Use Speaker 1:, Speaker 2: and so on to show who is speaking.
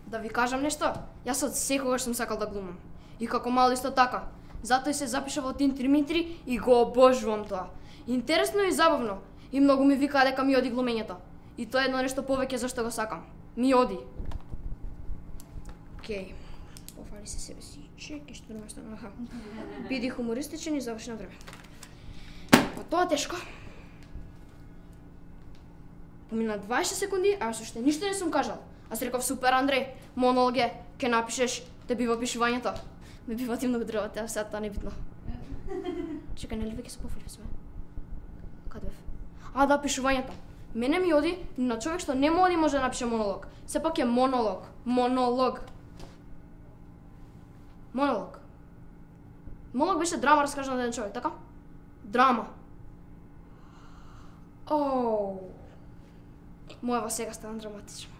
Speaker 1: Да ви кажам нешто, јас од секогаш сум сакал да глумам. И како мал исто така. Затоа и се запишав во Тинтри Митри и го обожувам тоа. Интересно и забавно. И многу ми викаа дека ми оди глумењето. И тоа е едно нешто повеќе зашто го сакам. Ми оди. Океј. Пофали се себе си. Чекай, што нема што. Аха. Биди хумористичен и заврши на време. Па тоа тешко. Помина 20 секунди, а јас уште ништо не сум кажал. Аз реков супер Андреј, монолог е, ке напишеш, те бива пишувањето. Ме бива ти многу дрвата, сега тоа не е битно. Чекај, нели веќе се пофали сме? Каде бев? А, да, пишувањето. Мене ми оди на човек што не оди може да напише монолог. Сепак е монолог. Монолог. Монолог. Монолог беше драма раскажана на еден човек, така? Драма. Оу. Мојава сега стана драматична.